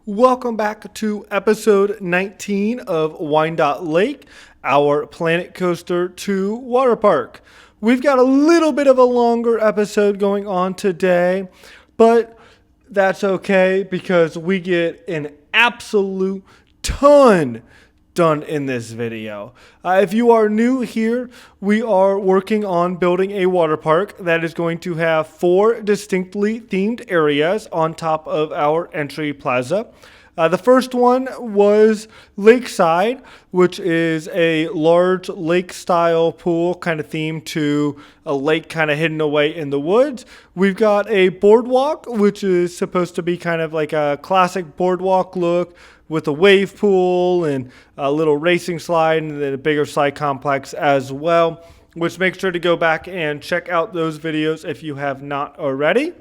Welcome back to episode 19 of Wyandot Lake, our Planet Coaster 2 water park. We've got a little bit of a longer episode going on today, but that's okay because we get an absolute ton done in this video. If you are new here, we are working on building a water park that is going to have 4 distinctly themed areas on top of our entry plaza. The first one was Lakeside, which is a large lake-style pool kind of themed to a lake kind of hidden away in the woods. We've got a boardwalk, which is supposed to be kind of like a classic boardwalk look with a wave pool and a little racing slide and then a bigger slide complex as well, which make sure to go back and check out those videos if you have not already.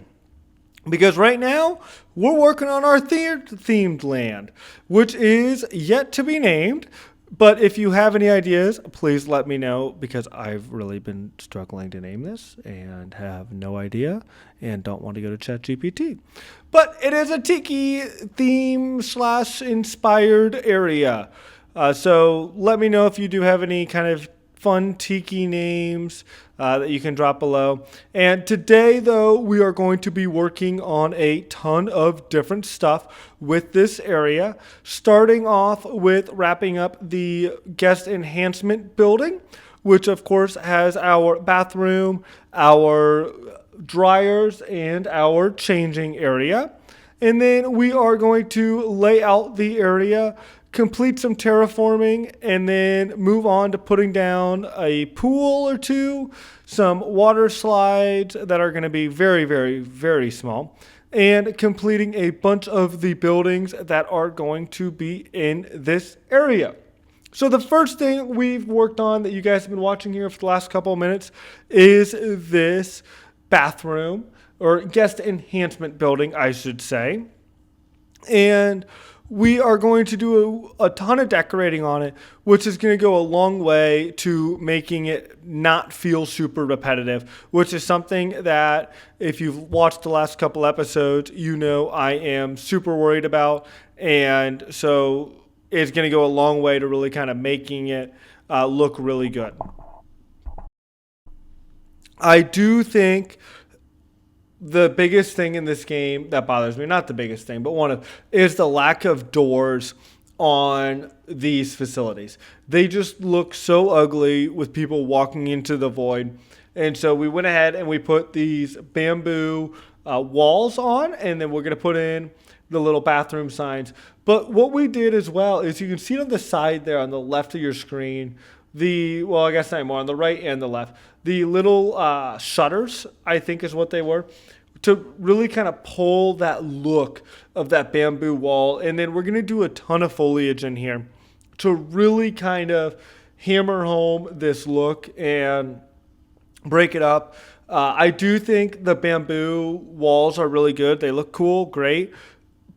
Because right now, we're working on our themed land, which is yet to be named. But if you have any ideas, please let me know because I've really been struggling to name this and have no idea and don't want to go to ChatGPT. But it is a Tiki theme / inspired area. So let me know if you do have any kind of fun Tiki names that you can drop below. And today, though, we are going to be working on a ton of different stuff with this area, starting off with wrapping up the guest enhancement building, which of course has our bathroom, our dryers, and our changing area. And then we are going to lay out the area, complete some terraforming, and then move on to putting down a pool or two, some water slides that are going to be very, very, very small, and completing a bunch of the buildings that are going to be in this area. So the first thing we've worked on that you guys have been watching here for the last couple of minutes is this bathroom, or guest enhancement building, I should say. And we are going to do a ton of decorating on it, which is going to go a long way to making it not feel super repetitive, which is something that if you've watched the last couple episodes, you know I am super worried about. And so it's going to go a long way to really kind of making it look really good. I do think the biggest thing in this game that bothers me, not the biggest thing, but one of, is the lack of doors on these facilities. They just look so ugly with people walking into the void. And so we went ahead and we put these bamboo walls on, and then we're going to put in the little bathroom signs. But what we did as well is you can see it on the side there on the left of your screen, I guess not anymore, on the right and the left, the little shutters, I think is what they were, to really kind of pull that look of that bamboo wall. And then we're going to do a ton of foliage in here to really kind of hammer home this look and break it up. I do think the bamboo walls are really good. They look cool, great,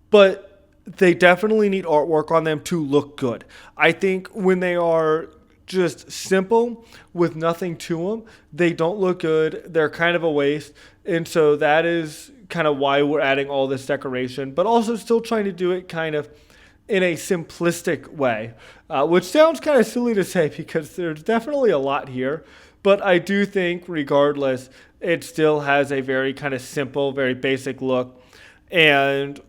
but they definitely need artwork on them to look good. I think when they are just simple with nothing to them, they don't look good. They're kind of a waste. And so that is kind of why we're adding all this decoration, but also still trying to do it kind of in a simplistic way, which sounds kind of silly to say because there's definitely a lot here. But I do think regardless, it still has a very kind of simple, very basic look and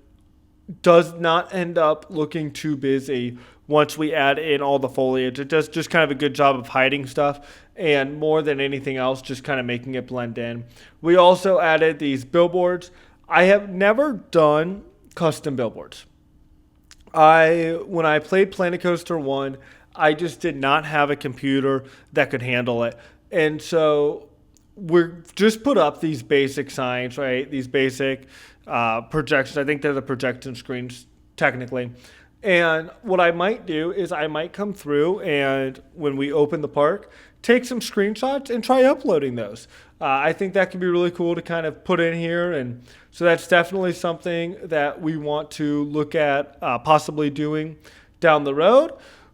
does not end up looking too busy once we add in all the foliage. It does just kind of a good job of hiding stuff and more than anything else, just kind of making it blend in. We also added these billboards. I have never done custom billboards. When I played Planet Coaster 1, I just did not have a computer that could handle it. And so we're just put up these basic signs, right? These basic projections. I think they're the projection screens technically. And what I might do is I might come through and when we open the park, take some screenshots and try uploading those. I think that can be really cool to kind of put in here. And so that's definitely something that we want to look at possibly doing down the road.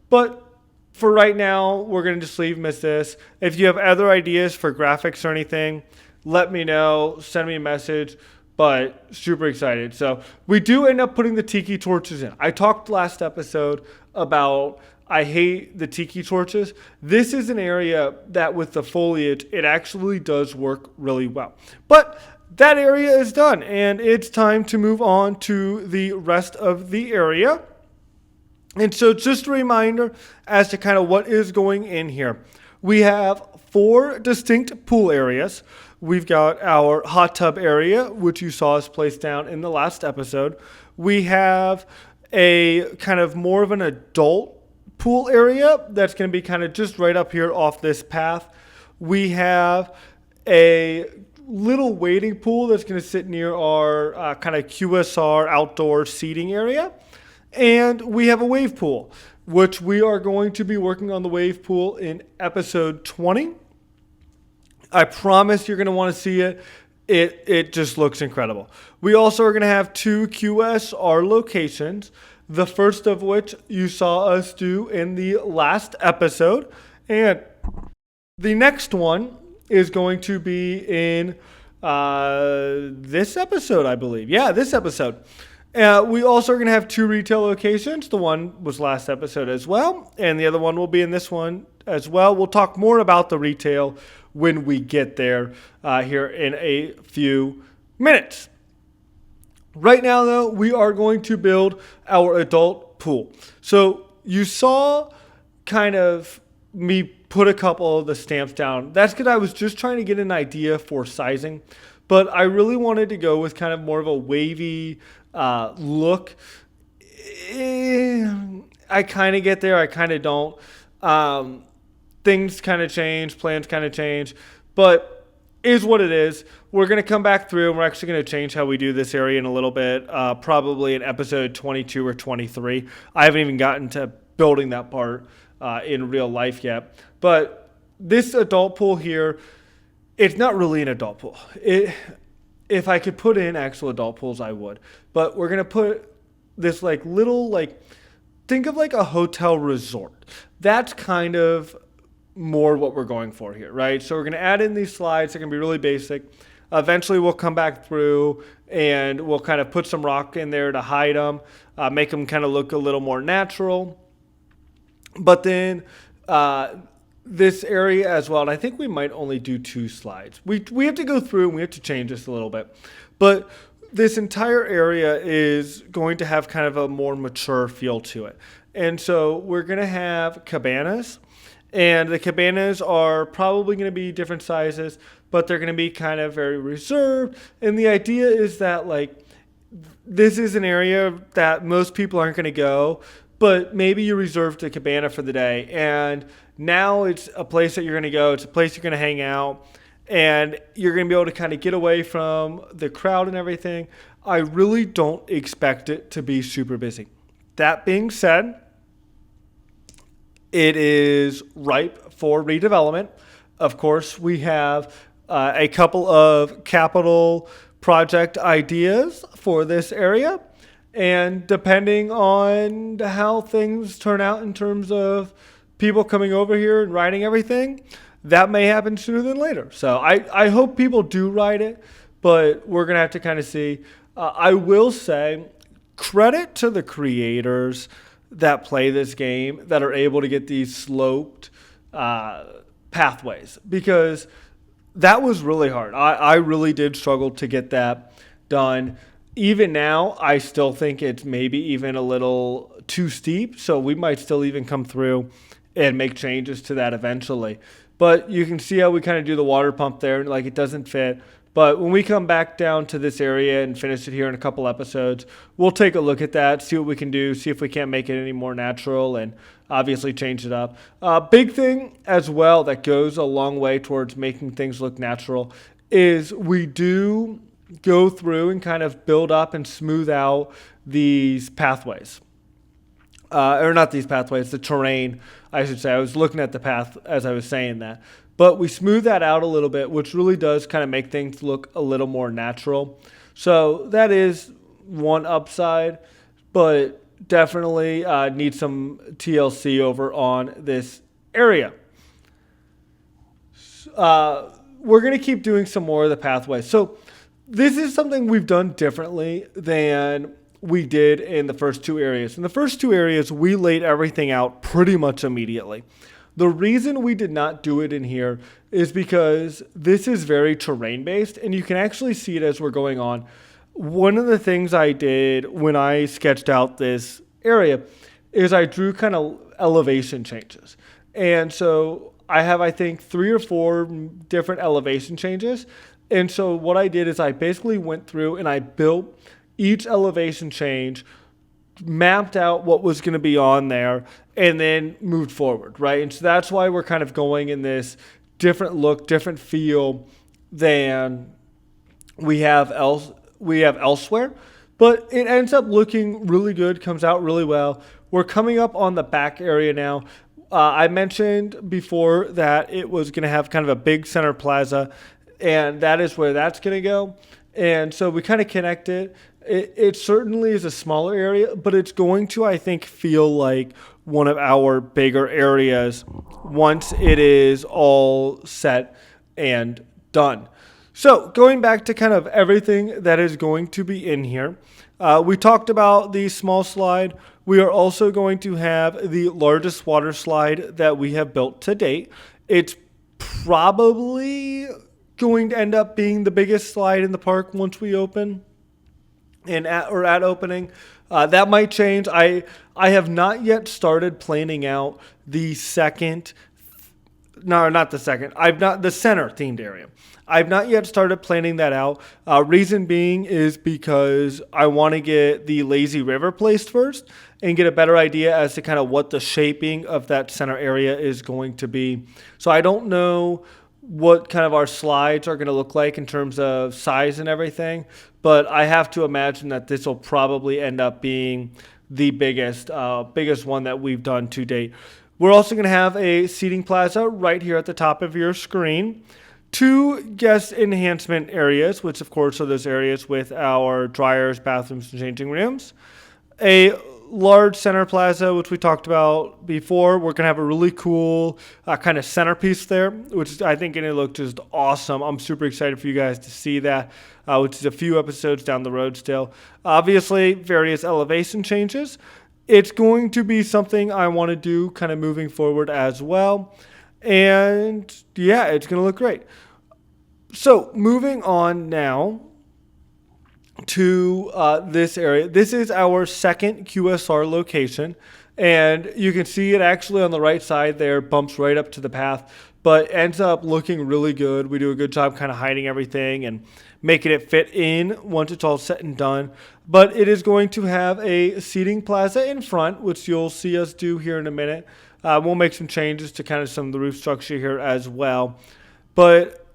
But for right now, we're going to just leave them as this. If you have other ideas for graphics or anything, let me know. Send me a message. but super excited. So we do end up putting the tiki torches in. I talked last episode about I hate the tiki torches. This is an area that with the foliage, it actually does work really well. But that area is done, and it's time to move on to the rest of the area. And so just a reminder as to kind of what is going in here. We have 4 distinct pool areas. We've got our hot tub area, which you saw us place down in the last episode. We have a kind of more of an adult pool area that's going to be kind of just right up here off this path. We have a little wading pool that's going to sit near our kind of QSR outdoor seating area. And we have a wave pool, which we are going to be working on the wave pool in episode 20. I promise you're going to want to see it. It just looks incredible. We also are going to have 2 QSR locations, the first of which you saw us do in the last episode. And the next one is going to be in this episode, I believe. Yeah, this episode. We also are going to have 2 retail locations. The one was last episode as well, and the other one will be in this one as well. We'll talk more about the retail when we get there here in a few minutes. Right now, though, we are going to build our adult pool. So you saw kind of me put a couple of the stamps down. That's because I was just trying to get an idea for sizing, but I really wanted to go with kind of more of a wavy look. I kind of get there. I kind of don't. Things kind of change. Plans kind of change. But is what it is. We're going to come back through and we're actually going to change how we do this area in a little bit. Probably in episode 22 or 23. I haven't even gotten to building that part in real life yet. But this adult pool here, it's not really an adult pool. If I could put in actual adult pools, I would. But we're going to put this like little, like, think of like a hotel resort. That's kind of more what we're going for here, right? So we're going to add in these slides. They're going to be really basic. Eventually, we'll come back through and we'll kind of put some rock in there to hide them, make them kind of look a little more natural. But then this area as well, and I think we might only do 2 slides. We have to go through and we have to change this a little bit. But this entire area is going to have kind of a more mature feel to it. And so we're going to have cabanas. And the cabanas are probably going to be different sizes, but they're going to be kind of very reserved. And the idea is that, like, this is an area that most people aren't going to go, but maybe you reserved a cabana for the day. And now it's a place that you're going to go. It's a place you're going to hang out. And you're going to be able to kind of get away from the crowd and everything. I really don't expect it to be super busy. That being said, it is ripe for redevelopment. Of course, we have a couple of capital project ideas for this area. And depending on how things turn out in terms of people coming over here and riding everything, that may happen sooner than later. So I hope people do ride it, but we're going to have to kind of see. I will say credit to the creators that play this game that are able to get these sloped pathways, because that was really hard. I really did struggle to get that done. Even now, I still think it's maybe even a little too steep, so we might still even come through and make changes to that eventually. But you can see how we kind of do the water pump there, like it doesn't fit. But when we come back down to this area and finish it here in a couple episodes, we'll take a look at that, see what we can do, see if we can't make it any more natural, and obviously change it up. Big thing as well that goes a long way towards making things look natural is we do go through and kind of build up and smooth out these pathways. Or not these pathways, the terrain, I should say. I was looking at the path as I was saying that. But we smooth that out a little bit, which really does kind of make things look a little more natural. So that is one upside, but definitely need some TLC over on this area. We're going to keep doing some more of the pathways. So this is something we've done differently than we did in the first two areas. In the first two areas, we laid everything out pretty much immediately. The reason we did not do it in here is because this is very terrain based, and you can actually see it as we're going on. One of the things I did when I sketched out this area is I drew kind of elevation changes. And so I have, I think, 3 or 4 different elevation changes. And so what I did is I basically went through and I built each elevation change, mapped out what was going to be on there, and then moved forward, right? And so that's why we're kind of going in this different look, different feel than we have elsewhere. But it ends up looking really good, comes out really well. We're coming up on the back area now. I mentioned before that it was going to have kind of a big center plaza, and that is where that's going to go. And so we kind of connect it. It certainly is a smaller area, but it's going to, I think, feel like one of our bigger areas once it is all set and done. So going back to kind of everything that is going to be in here, we talked about the small slide. We are also going to have the largest water slide that we have built to date. It's probably going to end up being the biggest slide in the park once we open and at opening. That might change. I have not yet started planning out the second. No, not the second. The center themed area. I've not yet started planning that out. Reason being is because I want to get the lazy river placed first and get a better idea as to kind of what the shaping of that center area is going to be. So I don't know what kind of our slides are going to look like in terms of size and everything, but I have to imagine that this will probably end up being the biggest one that we've done to date. We're also going to have a seating plaza right here at the top of your screen. 2 guest enhancement areas, which of course are those areas with our dryers, bathrooms, and changing rooms. A large center plaza, which we talked about before. We're going to have a really cool kind of centerpiece there, which is, I think, going to look just awesome. I'm super excited for you guys to see that, which is a few episodes down the road still. Obviously, various elevation changes. It's going to be something I want to do kind of moving forward as well. And yeah, it's going to look great. So moving on now to this area. This is our second QSR location, and you can see it actually on the right side there, bumps right up to the path, but ends up looking really good. We do a good job kind of hiding everything and making it fit in once it's all set and done. But it is going to have a seating plaza in front, which you'll see us do here in a minute. We'll make some changes to kind of some of the roof structure here as well. But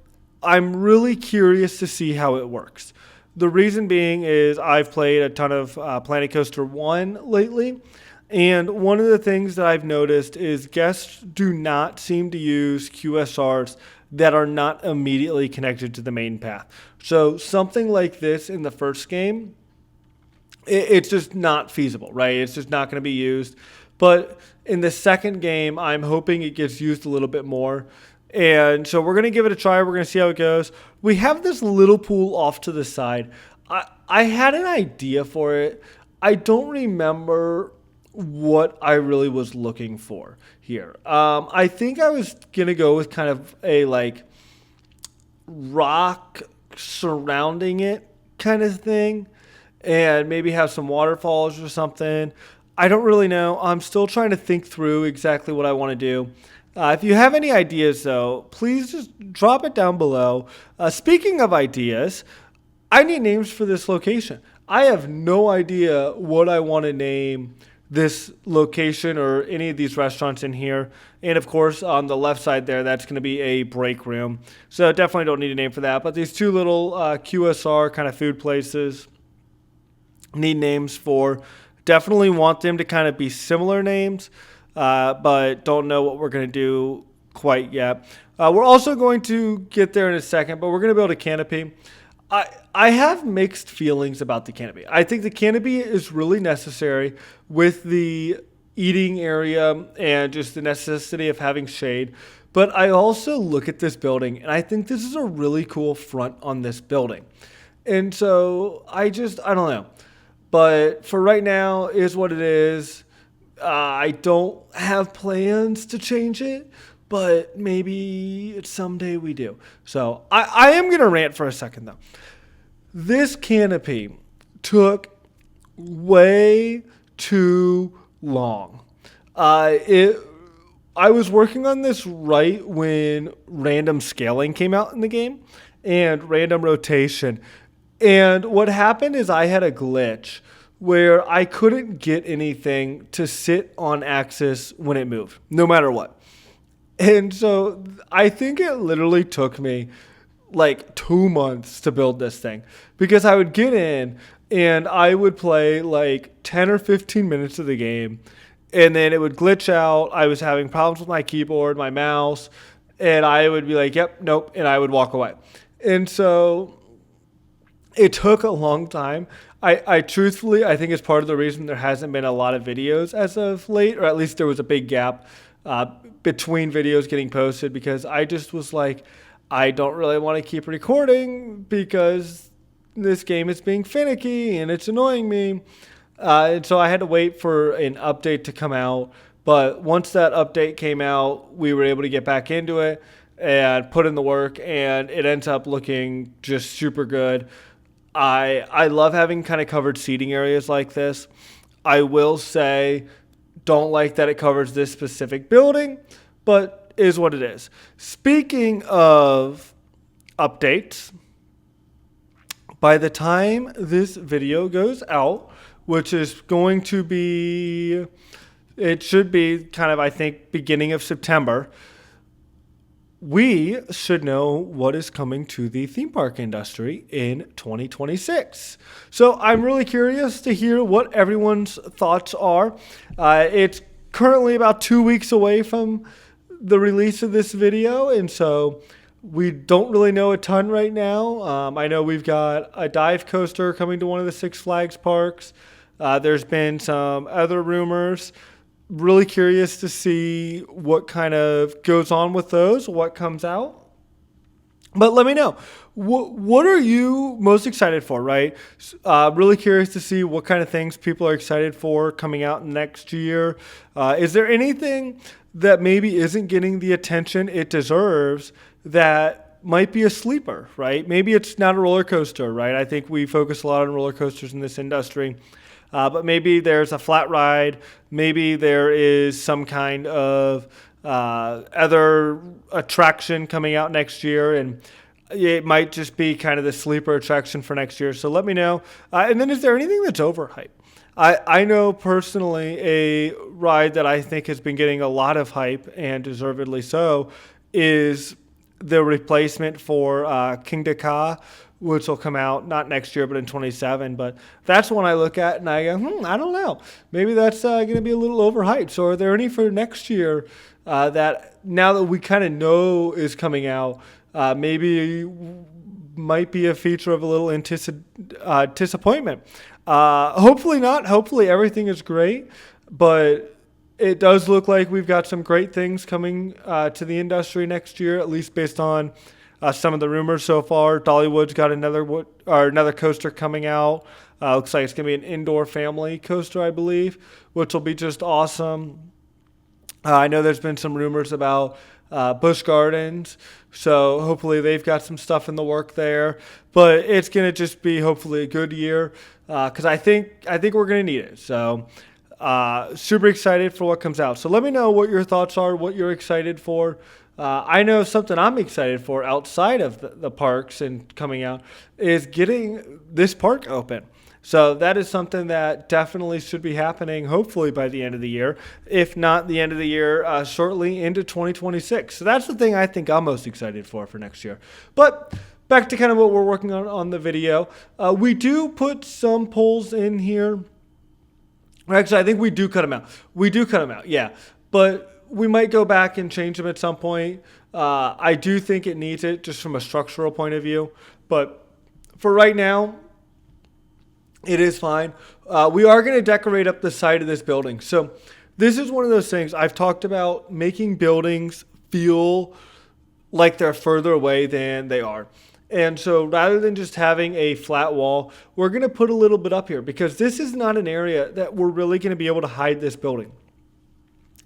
I'm really curious to see how it works. The reason being is I've played a ton of Planet Coaster 1 lately, and one of the things that I've noticed is guests do not seem to use QSRs that are not immediately connected to the main path. So something like this in the first game, it's just not feasible, right? It's just not going to be used. But in the second game, I'm hoping it gets used a little bit more. And so we're going to give it a try. We're going to see how it goes. We have this little pool off to the side. I had an idea for it. I don't remember what I really was looking for here. I think I was going to go with kind of a like rock surrounding it kind of thing and maybe have some waterfalls or something. I don't really know. I'm still trying to think through exactly what I want to do. If you have any ideas, though, please just drop it down below. Speaking of ideas, I need names for this location. I have no idea what I want to name this location or any of these restaurants in here. And, of course, on the left side there, that's going to be a break room. So definitely don't need a name for that. But these 2 little QSR kind of food places need names for. Definitely want them to kind of be similar names. But don't know what we're going to do quite yet. We're also going to get there in a second, but we're going to build a canopy. I have mixed feelings about the canopy. I think the canopy is really necessary with the eating area and just the necessity of having shade. But I also look at this building, and I think this is a really cool front on this building. And so I don't know. But for right now, is what it is. I don't have plans to change it, but maybe someday we do. So I am going to rant for a second, though. This canopy took way too long. I was working on this right when random scaling came out in the game and random rotation. And what happened is I had a glitch where I couldn't get anything to sit on axis when it moved, no matter what. And so I think it literally took me like 2 months to build this thing because I would get in and I would play like 10 or 15 minutes of the game and then it would glitch out. I was having problems with my keyboard, my mouse, and I would be like, yep, nope, and I would walk away. And so it took a long time. I truthfully, I think it's part of the reason there hasn't been a lot of videos as of late, or at least there was a big gap between videos getting posted because I just was like, I don't really want to keep recording because this game is being finicky and it's annoying me. And so I had to wait for an update to come out. But once that update came out, we were able to get back into it and put in the work, and it ends up looking just super good. I love having kind of covered seating areas like this. I will say, don't like that it covers this specific building, but is what it is. Speaking of updates, by the time this video goes out, which is going to be, it should be kind of, I think, beginning of September, we should know what is coming to the theme park industry in 2026. So I'm really curious to hear what everyone's thoughts are. It's currently about 2 weeks away from the release of this video, and so we don't really know a ton right now. I know we've got a dive coaster coming to one of the Six Flags parks. There's been some other rumors. Really curious to see what kind of goes on with those, what comes out. But let me know. What are you most excited for, right? Really curious to see what kind of things people are excited for coming out next year. Is there anything that maybe isn't getting the attention it deserves that might be a sleeper, right? Maybe it's not a roller coaster, right? I think we focus a lot on roller coasters in this industry. But maybe there's a flat ride. Maybe there is some kind of other attraction coming out next year. And it might just be kind of the sleeper attraction for next year. So let me know. And then is there anything that's overhyped? I know personally a ride that I think has been getting a lot of hype, and deservedly so, is the replacement for King Ka, which will come out not next year, but in 27. But that's one I look at and I go, I don't know. Maybe that's going to be a little overhyped. So are there any for next year that now that we kind of know is coming out, maybe might be a feature of a little disappointment? Hopefully not. Hopefully everything is great. But it does look like we've got some great things coming to the industry next year, at least based on some of the rumors so far. Dollywood's got another coaster coming out. Looks like it's going to be an indoor family coaster, I believe, which will be just awesome. I know there's been some rumors about Busch Gardens, so hopefully they've got some stuff in the work there. But it's going to just be hopefully a good year because I think we're going to need it. So super excited for what comes out. So let me know what your thoughts are, what you're excited for. I know something I'm excited for outside of the parks and coming out is getting this park open. So that is something that definitely should be happening hopefully by the end of the year, if not the end of the year, shortly into 2026. So that's the thing I think I'm most excited for next year. But back to kind of what we're working on the video. We do put some polls in here. Actually, I think we do cut them out. Yeah. But we might go back and change them at some point. I do think it needs it just from a structural point of view. But for right now, it is fine. We are going to decorate up the side of this building. So this is one of those things I've talked about, making buildings feel like they're further away than they are. And so rather than just having a flat wall, we're going to put a little bit up here because this is not an area that we're really going to be able to hide this building.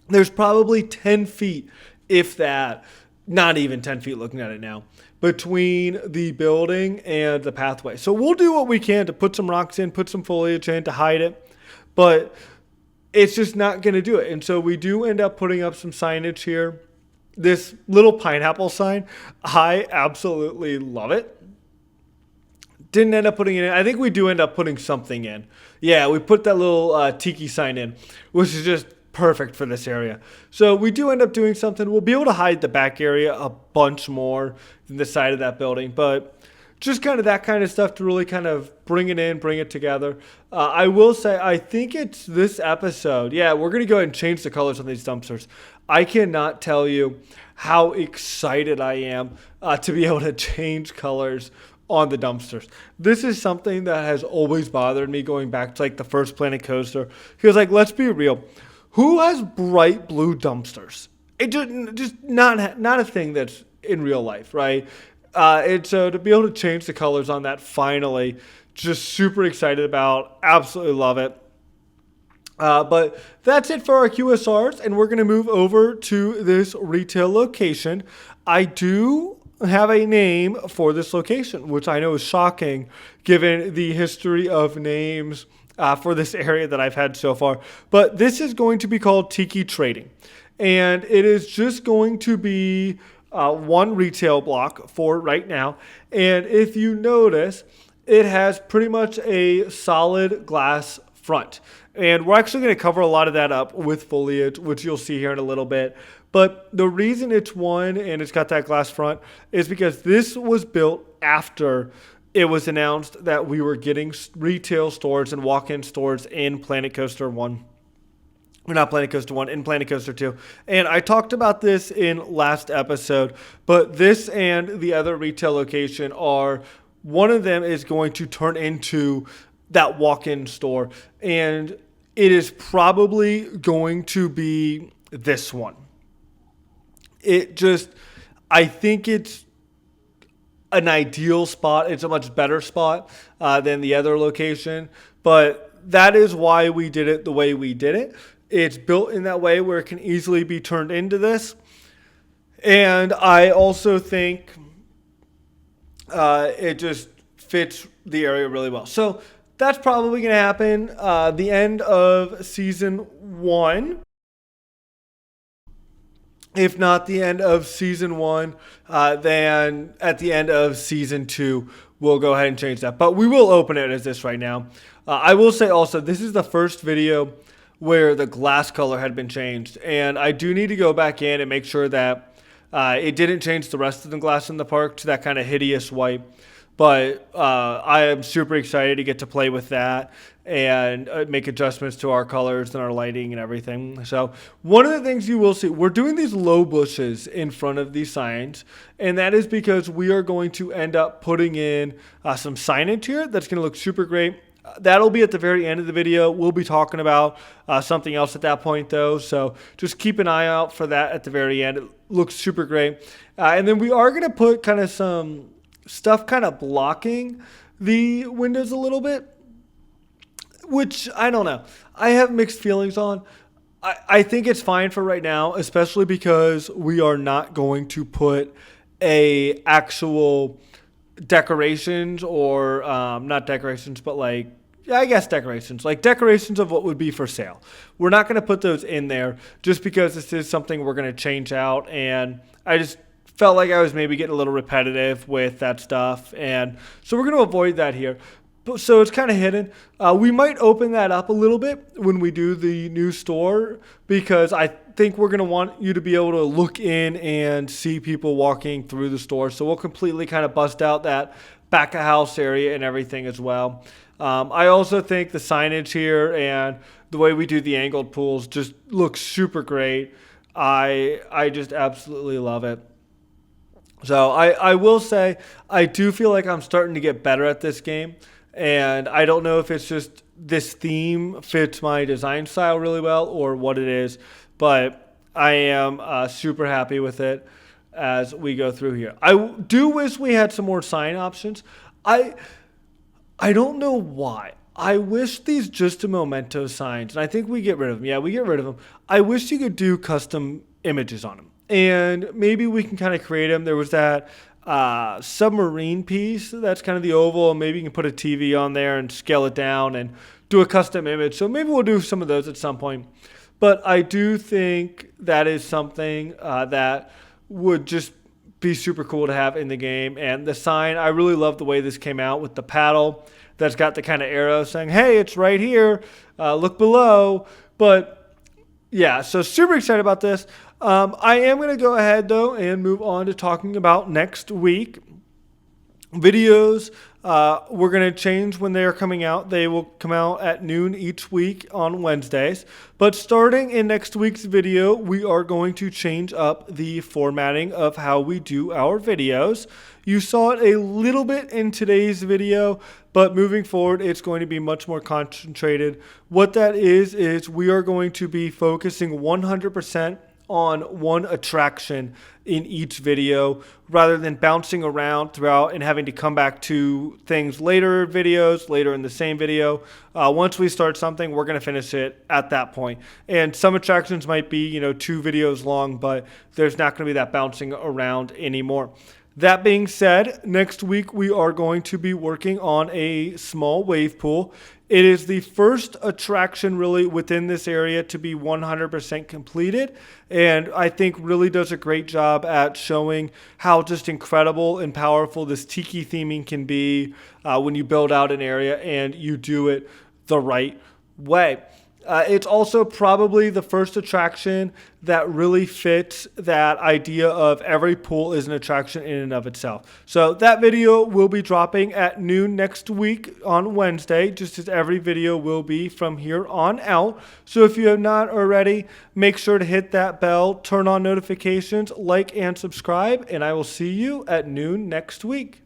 There's probably 10 feet, if that, not even 10 feet looking at it now, between the building and the pathway. So we'll do what we can to put some rocks in, put some foliage in to hide it, but it's just not going to do it. And so we do end up putting up some signage here. This little pineapple sign, I absolutely love it. Didn't end up putting it in. I think we do end up putting something in. Yeah, we put that little Tiki sign in, which is just perfect for this area. So we do end up doing something. We'll be able to hide the back area a bunch more than the side of that building, but just kind of that kind of stuff to really kind of bring it in, bring it together. I will say, I think it's this episode. Yeah, we're going to go ahead and change the colors on these dumpsters. I cannot tell you how excited I am to be able to change colors on the dumpsters. This is something that has always bothered me going back to like the first Planet Coaster. Because like, let's be real. Who has bright blue dumpsters? It just not a thing that's in real life, right? And so to be able to change the colors on that finally, just super excited about. Absolutely love it. But that's it for our QSRs, and we're going to move over to this retail location. I do have a name for this location, which I know is shocking given the history of names for this area that I've had so far. But this is going to be called Tiki Trading, and it is just going to be one retail block for right now. And if you notice, it has pretty much a solid glass front. And we're actually going to cover a lot of that up with foliage, which you'll see here in a little bit. But the reason it's one and it's got that glass front is because this was built after it was announced that we were getting retail stores and walk-in stores in Planet Coaster 1. Or not Planet Coaster 1, in Planet Coaster 2. And I talked about this in last episode, but this and the other retail location are, one of them is going to turn into that walk-in store. And it is probably going to be this one. I think it's an ideal spot. It's a much better spot than the other location. But that is why we did it the way we did it. It's built in that way where it can easily be turned into this. And I also think it just fits the area really well. So that's probably going to happen the end of season 1. If not the end of season 1, then at the end of season 2, we'll go ahead and change that. But we will open it as this right now. I will say also, this is the first video where the glass color had been changed. And I do need to go back in and make sure that it didn't change the rest of the glass in the park to that kind of hideous white. But I am super excited to get to play with that and make adjustments to our colors and our lighting and everything. So one of the things you will see, we're doing these low bushes in front of these signs. And that is because we are going to end up putting in some signage here that's going to look super great. That'll be at the very end of the video. We'll be talking about something else at that point, though. So just keep an eye out for that at the very end. It looks super great. And then we are going to put kind of some stuff kind of blocking the windows a little bit, which I don't know. I have mixed feelings on. I think it's fine for right now, especially because we are not going to put a actual decorations or not decorations, but like, yeah, I guess decorations, like decorations of what would be for sale. We're not going to put those in there just because this is something we're going to change out. And I just felt like I was maybe getting a little repetitive with that stuff. And so we're going to avoid that here. So it's kind of hidden. We might open that up a little bit when we do the new store because I think we're going to want you to be able to look in and see people walking through the store. So we'll completely kind of bust out that back of house area and everything as well. I also think the signage here and the way we do the angled pools just looks super great. I just absolutely love it. So I will say I do feel like I'm starting to get better at this game. And I don't know if it's just this theme fits my design style really well or what it is, but I am super happy with it. as we go through here. I do wish we had some more sign options. I don't know why. I wish these just a memento signs, and I think we get rid of them. Yeah, we get rid of them. I wish you could do custom images on them, and maybe we can kind of create them. There was that submarine piece that's kind of the oval, and maybe you can put a TV on there and scale it down and do a custom image. So maybe we'll do some of those at some point. But I do think that is something that would just be super cool to have in the game. And the sign, I really love the way this came out with the paddle that's got the kind of arrow saying, hey, it's right here, look below. But yeah, so super excited about this. I am going to go ahead, though, and move on to talking about next week. Videos, we're going to change when they are coming out. They will come out at noon each week on Wednesdays. But starting in next week's video, we are going to change up the formatting of how we do our videos. You saw it a little bit in today's video, but moving forward, it's going to be much more concentrated. What that is we are going to be focusing 100% on one attraction in each video rather than bouncing around throughout and having to come back to things later in the same video. Once we start something, we're going to finish it at that point. And some attractions might be, 2 videos long, but there's not going to be that bouncing around anymore. That being said, next week we are going to be working on a small wave pool. It is the first attraction really within this area to be 100% completed, and I think really does a great job at showing how just incredible and powerful this Tiki theming can be when you build out an area and you do it the right way. It's also probably the first attraction that really fits that idea of every pool is an attraction in and of itself. So that video will be dropping at noon next week on Wednesday, just as every video will be from here on out. So if you have not already, make sure to hit that bell, turn on notifications, like and subscribe, and I will see you at noon next week.